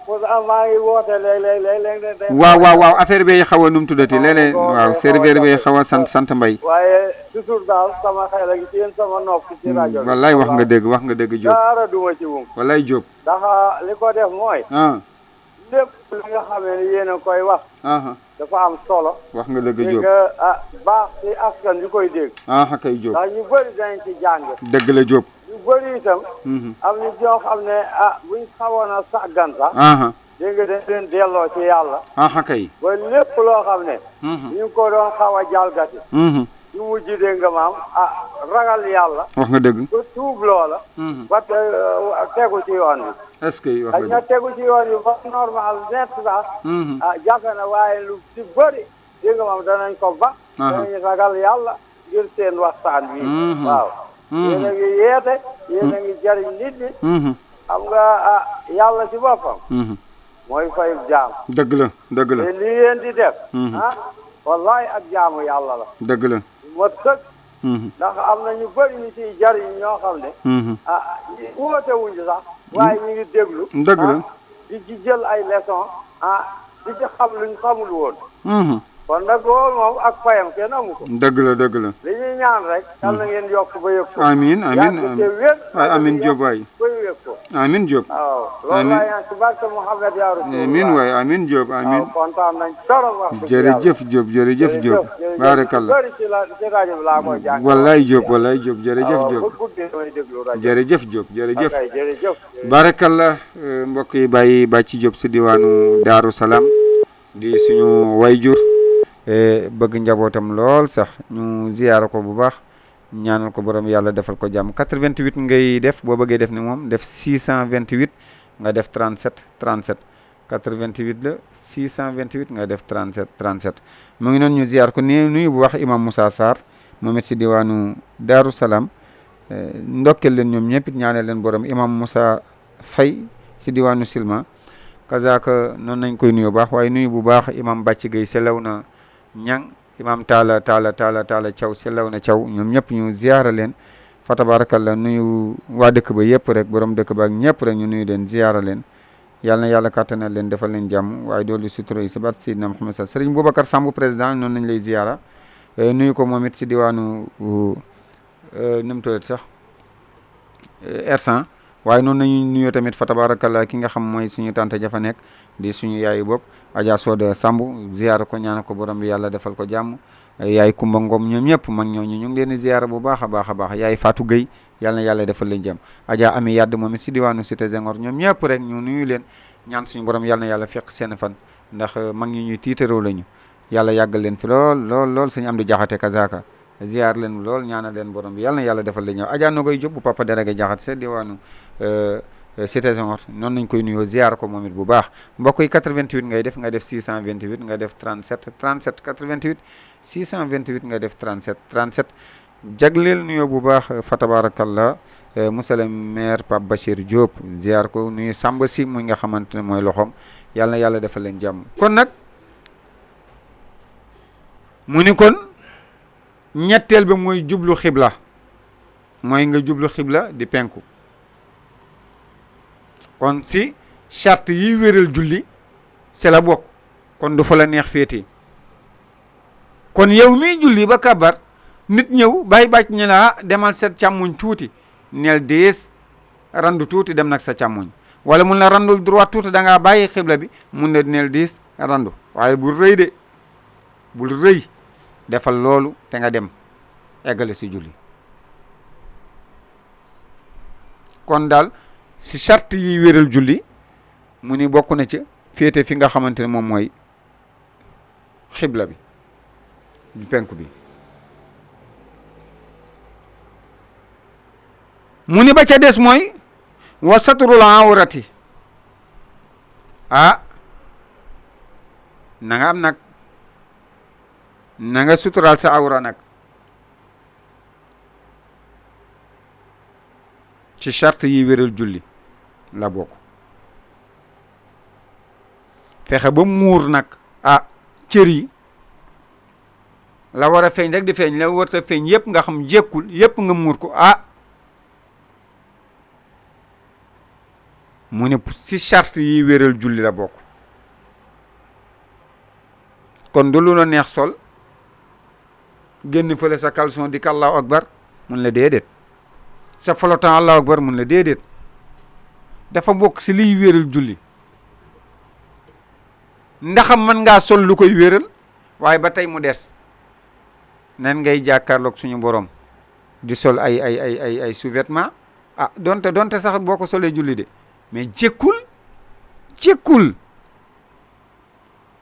pour maa ngi woote léeg-léeg. waaw affaire bi xaw a nu mu tuddati léeg-léeg waaw serveur bi xaw a sant mbay. waaye toujours daal sama xel ak ci yéen sama nopp ci rajo bi. wallaay wax nga dëgg Diop. dara duma ci wum. wallaay Diop. ndax li ko def mooy. lépp li nga xamee ne yéen a koy wax. dafa am solo. wax nga dëgg Diop baax ci askan yu koy dégg. kay Diop. ndax ñu bëri dañ ci jàng. dëgg la Diop. ñu bëri itam. am na ñoo xam ne buñ xawoon a sàggan sax. dégg nga dañ leen delloo ci yàlla. kay. ba lépp loo xam ne. ñu ko doon xaw a jalgati. ñu mujj dégg nga maam ragal yàlla. wax nga dëgg. ba tuub loola. ba tegu ci yoon bi. est-ce que wax nga dëgg tegu ci yoon bi ba normal net sax. jafe na waaye lu ci bëri dégg nga maam danañ ko ba. danañ ragal yàlla ngir seen waxtaan bi. waaw. yéen a ngi yeete. yéen a ngi jariñ nit ñi. xam nga yàlla ci boppam. mooy fay jaam. dëgg la te li ngeen di def. wallahi ak jaamu yàlla la. dëgg la. moo tëg. ndax am na ñu bëri ñu ciy jariñ ñoo xam ne. woote wuñu sax. waaye ñu ngi déglu. dëgg la. di ci jël ay leçon di ci xam luñ xamul woon. kon nag loolu moom ak fayam kenn amu ko. dëgg la. li ñuy ñaan rek. yal na ngeen yokk ba yëg ko. amiin waay amiin Diop waay. ba yëg ko. amiin Diop. waaw loolu laa ñaan ci barke Mouhamed yaa Rasul. amiin waay amiin Diop amiin. waaw kontaan nañ trop wax. jërëjëf Diop. baarakallah. bëri ci rajo bi laa koy jàng. wallaay Diop jërëjëf Diop. ba guddee may déglu rajo. jërëjëf Diop jërëjëf. ok jërëjëf. baarakallah mbokk yi Baye Bàcci Diop si diwaanu Daaru Salaam di suñu wayjur bëgg njabootam lool sax ñu ziyaara ko bu baax ñaanal ko borom yàlla defal ko jàmm 88 ngay def boo bëggee def ni moom def 628 nga def 37 88 la 628 nga def 37 mu ngi noonu ñu ziyaar ko ni nuyu bu wax imam Moussa Sarr moom it si diwaanu Daaru Salaam ndokkel leen ñoom ñëpp it ñaanal leen borom imam Moussa Faye si diwaanu Silma kazaka noonu nañ koy nuyu bu baax waaye nuyu bu baax imam Bàcci Gueye selaw na ñang imam taala Thiaw selaw na Thiaw ñoom ñëpp ñu ziyaara leen fa tabarakallah nuyu waa dëkk ba yëpp rek borom dëkk ba ak ñëpp rek ñu nuyu leen ziyaara leen yàlla na yàlla kattanal leen defal leen jàmm waaye doolu sutura yi si baat Seydina Muhammad sa Serigne Boubacar Samb président noonu nañ lay ziyaara nuyu ko moom it si diwaanu nu mu tuddati sax R100 waaye noonu nañu nuyoo tamit fa tabarakallah ki nga xam mooy suñu tante jafa nekk di suñu yaayu bopp Adja Soda Samb ziyaara ko ñaana ko borom bi yàlla defal ko jàmm yaay Kumba Ngom ñoom ñëpp mag ñooñu ñu ngi leen di ziyaara bu baax a baax yaay Fatou Gueye yàlla na yàlla defal leen jàmm Adja Ami Yadd moom it si diwaanu Cité Senghor ñoom ñëpp rek ñu nuyu leen ñaan suñu borom yàlla na yàlla fekk seen fan ndax mag ñi ñuy tiitaroo lañu yàlla yàggal leen fi lool suñu am di jaxate kazaka ziyaar leen lool ñaanal leen borom bi yàlla na yàlla defal leen ñëw Adja Nogoy Diop bu papa délégué jaxate sa diwaanu Cité Senghor noonu nañ koy nuyoo ziar ko moom it bu baax mbokk yi 88 ngay def nga def 628 nga def 37 88 628 nga def 37 jagleel nuyoo bu baax fa tabarakallah monsieur le maire Pape Bachir Diop ziar ko nuyu Samba si muy nga xamante ne mooy loxoom yàlla na yàlla defal leen jàmm kon nag mu ni kon ñetteel ba mooy jublu xibla mooy nga jublu xibla di penku kon si charte yi wéral julli c'est la bokk kon du fa la neex féetee kon yow miy julli ba kabar nit ñëw bàyyi bàcc ñu la demal sa càmmuñ tuuti neel dees randu tuuti dem nag sa càmmuñ wala mun la randul droit tuuti da ngaa bàyyi xibla bi mun na neel dees randu waaye bul rëy de bul rëy defal loolu te nga dem eggale si julli kon daal si charte yi wéral julli mu ni bokk na ci féete fi nga xamante ne moom mooy xibla bi di penku bi. mu ni ba ca des mooy wa satrul awrati na nga am nag na nga suturaal sa awra nag ci charte yi wéral julli la bokk. fexe ba muur nag cër yi la war a feeñ rek di feeñ, la war a feeñ yëpp nga xam jékkul yëpp nga muur ko mu ne ci charte yi wéral julli la bokk. kon du lu la neex sol génn fële sa caleçon di ka allahu akbar mun la déedéet, sa flottant allahu akbar mun la déedéet, dafa bokk ci liy wéral julli. ndaxam mën ngaa sol lu koy wéral waaye ba tey mu des nan ngay jàkkaarloog suñu borom di sol ay sous-vêtements donte sax boo ko solee julli de, mais jékkul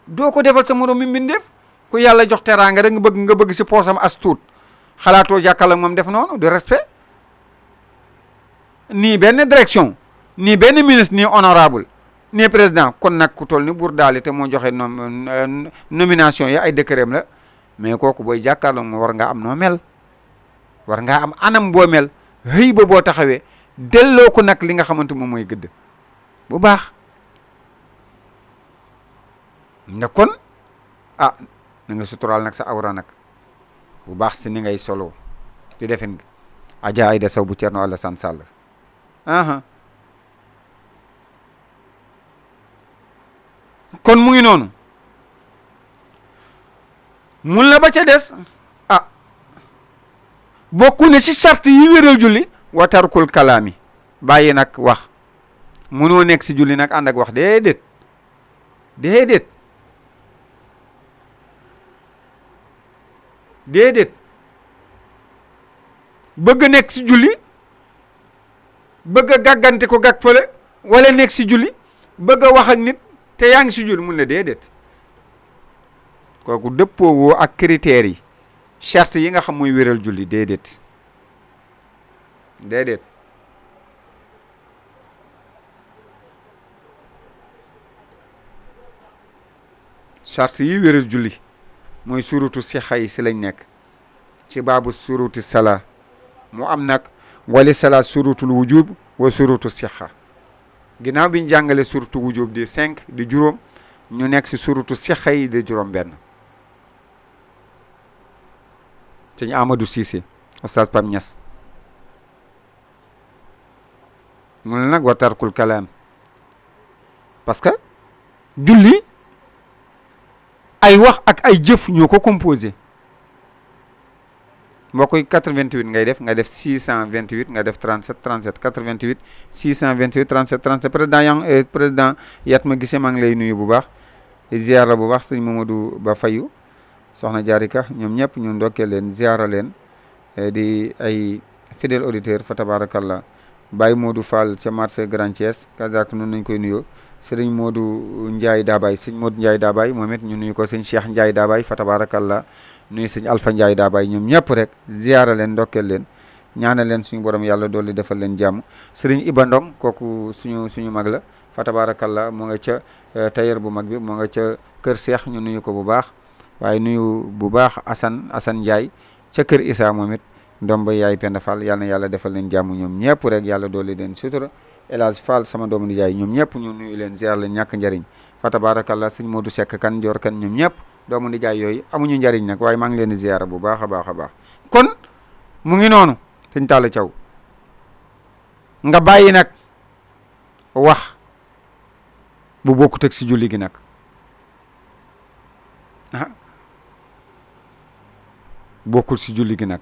doo ko defal sa morom mi mbindeef. ku yàlla jox teraanga rek nga bëgg si poosam as tuut xalaatoo jàkkaarloog moom def noonu de respect. nii benn direction nii benn ministre nii honorable nii président, kon nag ku toll ni buur daali te moo joxe nomination yi ay décret la, mais kooku booy jàkkaarloog moom war ngaa am noo mel, war ngaa am anam boo mel xëy ba boo taxawee delloo ko nag li nga xamante moom mooy gëdd bu baax. nga kon na nga suturaal nag sa awra nag bu baax si ni ngay solo di defen Adja Aïda Sow bu Thierno Alassane Sall. kon mu ngi noonu mun la ba ca des bokku ne si charte yi wéral julli wa tarkul kalaami, bàyyi nag wax. munoo nekk si julli nag ànd ak wax, déedéet bëgg nekk si julli bëgg a gàggante ko gàgg fële, wala nekk si julli bëgg a wax ak nit te yaa ngi si julli mun la déedéet. kooku dëppoo woo ak critères yi charte yi nga xam mooy wéral julli, déedéet charte yi wéral julli mooy surutu sixa yi si lañ nekk ci baabu suruti sala mu am nag wali sala surutul wujub wa surutu sixa. ginnaaw bi ñu jàngale surutu wujub di 5 di juróom, ñu nekk si surutu sixa yi di juróom benn. sëñ Amadou Cissé Oustaz Pam Niass mu ne nag wa tarkul kalaam, parce que julli ay wax ak ay jëf ñoo ko composé. mbokk yi 88 ngay def 628 nga def 37 37 88 628 37 37 président Yatma Guissé maa ngi lay nuyu bu baax di ziara bu baax sëñ Mamadou Ba Fayu soxna Jaarika ñoom ñëpp ñu ndokkee leen ziara leen di ay fidèle auditeur fa tabarakallah. Baye Modou Fall ca marché Grand Thiès kazak noonu nañ koy nuyoo. sëriñ Modou Ndiaye Daabay sëñ Modou Ndiaye Daabay moom it ñu nuyu ko sëñ Cheikh Ndiaye Daabay fa tabarakallah. nuyu sëñ Alpha Ndiaye Daabay ñoom ñëpp rek ziara leen ndokkeel leen ñaanal leen suñu borom yàlla dolli defal leen jàmm. sëriñ Iba Ndong kooku suñu mag la fa tabarakallah mu nga ca tailleur bu mag bi mu nga ca kër Cheikh ñu nuyu ko bu baax. waaye nuyu bu baax Assane Ndiaye ca kër Issa moom it ndomba yaay Penda Fall yal na yàlla defal leen jàmm ñoom ñëpp rek yàlla dolli leen sutura. El Hadj Fall sama doomu nijaay ñoom ñëpp ñu nuyu leen ziar leen ñàkk njariñ fa tabarakallah sëñ Modou Seck kan Ndior kan ñoom ñëpp doomu nijaay yooyu amuñu njariñ nag waaye maa ngi leen di ziar bu baax a baax a baax. kon mu ngi noonu sëñ Talla Thiaw nga bàyyi nag wax bu bokkut ak si julli gi nag bokkul si julli gi nag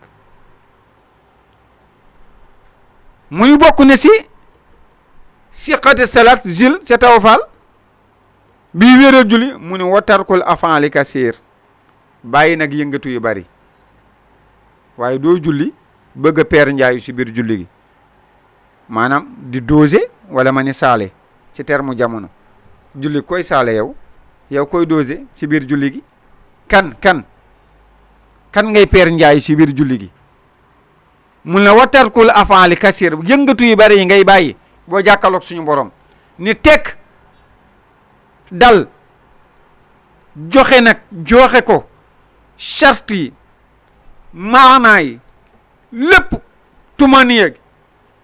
muy bokk ne si siqati salat jil ca tawfal bii wéeral julli mu ne watarkul afan li kasir bàyyi nag yëngatu yu bari waaye doo julli bëgg a peer njaayu si biir julli gi maanaam di doser wala ma ni saale ci terme jamono julli koy saale yow koy dosé si biir julli gi kan ngay peer njaay si biir julli gi mun na watarkul afaali kasir yëngatu yu bari yi ngay bàyyi boo jàkkaloog suñu borom ni tekk dal joxe ko charte yi maanaa yi lépp tumaniya gi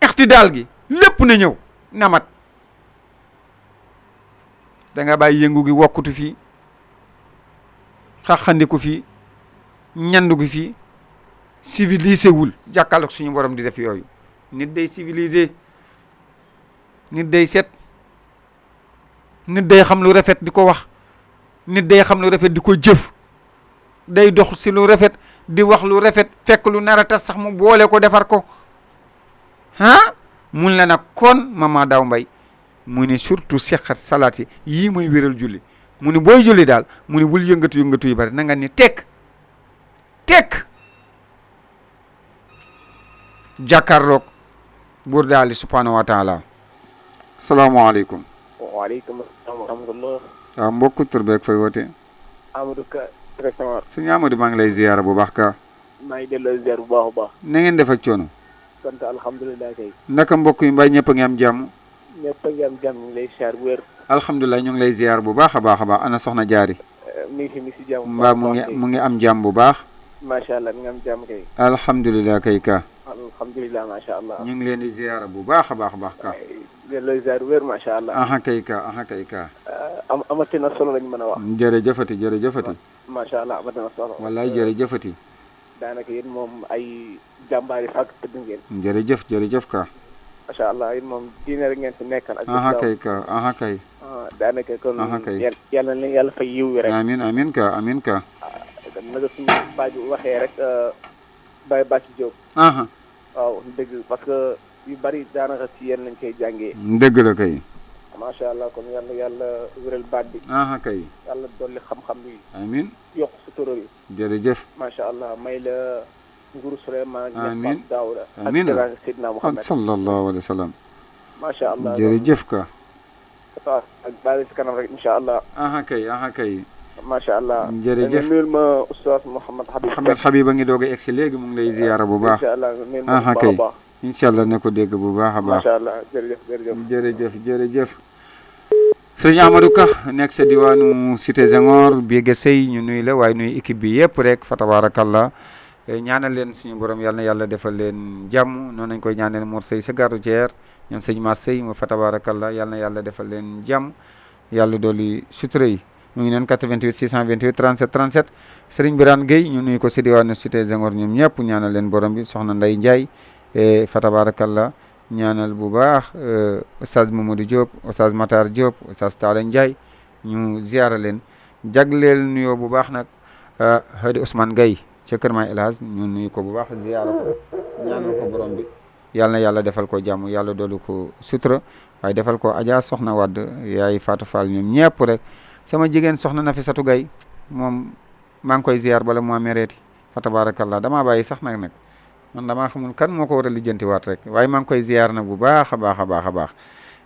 ixtidaal gi lépp na ñëw namat da nga bàyyi yëngu gi wokkutu fii xaxandiku fii ñandu gi fii civilisé wul jàkkaarloog suñu borom di def yooyu nit day civilisé nit day set nit day xam lu rafet di ko wax nit day xam lu rafet di ko jëf day dox si lu rafet di wax lu rafet fekk lu nar a tas sax mu boole ko defar ko mun la nag kon Mama Daw Mbaye mu ni surtout seqat salaat yi yii mooy wéral julli mu ni booy julli daal mu ni bul yëngatu yu bari na nga ni tekk jàkkaarloog buur daali subhanahu wa taala. salaamaaleykum. waaleykum salaam wa rahmatulah. waaw mbokku tur beeg fay woote. Amadou Ka directement. sëñ Amadou maa ngi lay ziyaara bu baax ka. maa ngi delloo ziar bu baax a baax. na ngeen def ak coono. sant alhamdulilah kay. naka mbokk yi mbay ñëpp a ngi am jàmm. ñëpp a ngi am jàmm ñu ngi lay ziar bu wér. alhamdulilah ñu ngi lay ziyaar bu baax a baax ana soxna jaari. mi ngi si jàmm. mbaa mu ngi am jàmm bu baax. macha allah mi ngi am jàmm kay. alhamdulilah kay ka. alhamdulilah macha allah. ñu ngi leen di ziyaara bu baax a baax ka. delloo ziar bu wér macha allah. aha kay ka. amati na solo lañ mën a wax. jërëjëfati. macha allah amati na solo. wallaay jërëjëfati. daanaka yéen moom ay jàmbaari fàgg tëdd ngeen. jërëjëf ka. macha allah yéen moom diine rek ngeen si nekkal. ak aha kay. daanaka kon. yàlla na leen yàlla fay yiw wi rek. amiin ka. naka suñu baaj waxee rek Baye Bàcc Diop. waaw dëgg parce que yu bari daanaka ci yéen lañ koy jàngee. dëgg la kay. macha allah kon yàlla wéral baat bi. kay. yàlla dolli xam-xam bi. amiin. yokk sutura bi. jërëjëf. macha allah may la nguuru Souleymane. amiin ak Daouda. amiin ak Seydina Mouhamed. sallallahu alayhi wa sallam. macha allah jërëjëf ka. waaw ak bàyyi si kanam rek incha allah. kay. macha allah. jërëjëf nuyul ma oustaz Mouhamed Habib a ngi doog a egg si léegi mu ngi lay ziyaara bu baax. incha allah nuyul ma bu baax a baax. incha allah ne ko dégg bu baax a baax. macha allah jërëjëf. sëñ Amadou Ka nekk sa diwaanu Cité Senghor Biége Sey ñu nuy la waaye nuy équipe bi yëpp rek fa tabarakallah ñaanal leen suñu borom yal na yàlla defal leen jàmm noonu lañ koy ñaanal Mor Sey sa gare routière ñoom sëñ Mas Sey mu fa tabarakallah yal na yàlla defal leen jàmm yàlla dolli sutura yi mu ngi neen 88 628 37 37 Serigne Birane Gueye ñu nuyu ko si diwaanu Cité Senghor ñoom ñëpp ñaanal leen borom bi soxna Ndeye Ndiaye fa tabarakallah ñaanal bu baax Oustaz Mamadou Diop Oustaz Matar Diop Oustaz Talla Ndiaye ñu ziara leen jagleel nuyoo bu baax nag Hadi Ousmane Gueye ca Kër Maay El Hadj ñu nuyu ko bu baax ziara ko ñaanal ko borom bi yàlla na yàlla defal ko jàmm yàlla doolu ko sutura waaye defal ko Adja soxna Wadd yaay Fatou Fall ñoom ñëpp rek sama jigéen soxna Nafisatu Gaye moom maa ngi koy ziar bala moo mereeti fa tabarakallah damaa bàyyi sax nag man damaa xamul kan moo ko war a lijjantiwaat rek waaye maa ngi koy ziar nag bu baax a baax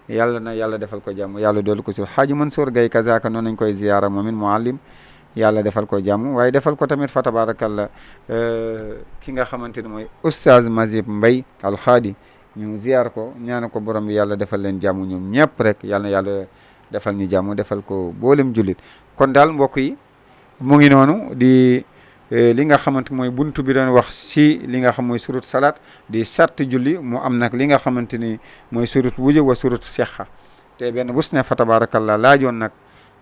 yàlla na yàlla defal ko jàmm yàlla doolu ko sur Xaaji Mansour Gaye kazaka noonu nañ koy ziara moom it muallim yàlla defal ko jàmm waaye defal ko tamit fa tabarakallah ki nga xamante ne mooy oustaz Mazib Mbay alxaadi ñu ziar ko ñaana ko borom bi yàlla defal leen jàmm ñoom ñëpp rek yàlla na yàlla defal ñu jàmm defal ko boolem jullit kon daal mbokk yi mu ngi noonu di li nga xamante mooy buntu bi doon wax si li nga xam mooy surut salaat di sart julli mu am nag li nga xamante ni mooy surut wujj wa surut sexa te benn bus ne fa tabarakallah laajoon nag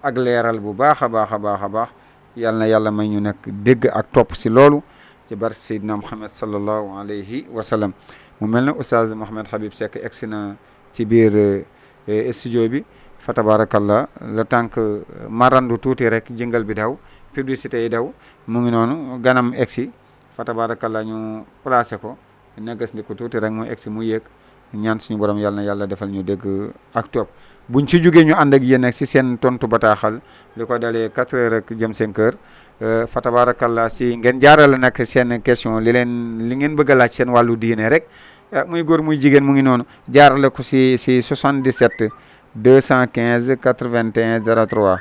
ak leeral bu baax a baax yàlla na yàlla may ñu nag dégg ak topp si loolu ci barke Seydina Muhammad sallallahu alayhi wa sallam mu mel ne oustaz Mouhamed Habib Seck egsi na ci biir studio bi fa tabarakallah le temps que marandu tuuti rek jëngal bi daw publicité yi daw mu ngi noonu ganam egsi fa tabarakallah ñu placé ko negas ndi ko tuuti rek mu egsi mu yéeg ñaan suñu borom yàlla na yàlla defal ñu dégg ak topp buñ ci jógee ñu ànd ak yéen nag si seen tontu bataaxal li ko dalee 4 heures rek jëm 5 heures fa tabarakallah si ngeen jaarale nag seen question li ngeen bëgg a laaj seen wàllu diine rek muy góor muy jigéen mu ngi noonu jaarale ko si 77 215 81 03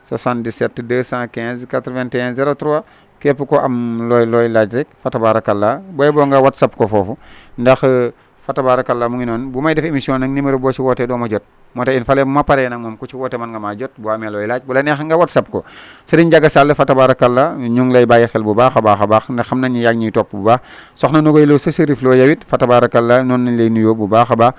77 215 81 03 képp ko am looy laaj rek fa tabarakallah booy boo nga whatsapp ko foofu ndax fa tabarakallah mu ngi noonu bu may def émission nag numéro boo ci wootee doo ma jot moo tax il fallait bu ma paree nag moom ku ci woote mën nga maa jot boo amee looy laaj bu la neex nga whatsapp ko Serigne Ndiaga Sall fa tabarakallah ñu ngi lay bàyyi xel bu baax a baax ndax xam nañ ni yaa ngi ñuy topp bu baax soxna Nogoy Lo sa Serif Lo yow it fa tabarakallah noonu lañ lay nuyoo bu baax a baax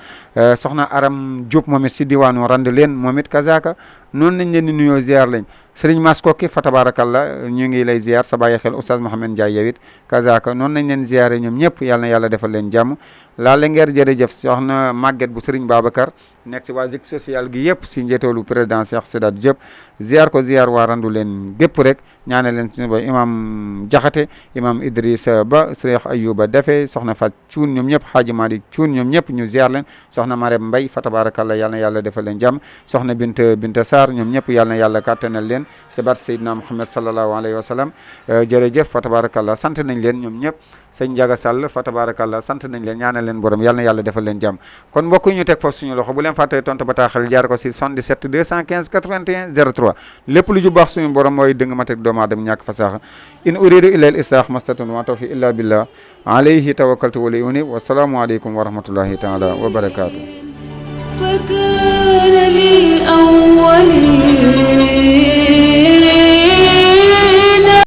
soxna Aram Diop moom it si diwaanu rand leen moom it kazaka noonu lañ leen di nuyoo ziar lañ Serigne Mas Kokki fa tabarakallah ñu ngi lay ziar sa bàyyi xel Oustaz Mouhamed Ndiaye yow it kazaka noonu lañ leen ziare ñoom ñëpp yàlla na yàlla defal leen jàmm laa lengeer jërëjëf soxna Maguette bu Serigne Babacar nekk si waa Zik social gi yëpp si njeetoolu président Cheikh Sedat Diop ziar ko ziar waa randu leen gépp rek ñaane leen suñu ba imam Jaxate imam Idrissa Ba Cheikh Ayouba Defe soxna Fat Cuun ñoom ñëpp Hadji Malick Cuun ñoom ñëpp ñu ziar leen soxna Marème Mbaye fa tabarakallah yàlla na yàlla defal leen jàmm soxna Binta Sarr ñoom ñëpp yàlla na yàlla kàttanal leen ci barke Seydina Muhammad sallallahu alayhi wa sallam jërëjëf fa tabarakallah sant nañ leen ñoom ñëpp sëñ Ndiaga Sall fa tabarakallah sant nañ leen ñaanal leen borom yàlla na yàlla defal leen jàmm kon mbokk yi ñu teg foofu suñu loxo bu leen fàttee tontu bataaxal jaar ko si 77 215 81 03 lépp lu ju baax suñu borom mooy dëng matek doomu aadama ñàkk fasaaxa in uridu illa al islah mastatun wa tawfiq illa billah alayhi tawakkaltu wa ilayhi unib wa salaamu alaykum wa rahmatullahi taala wa barakatuh فكان للأولين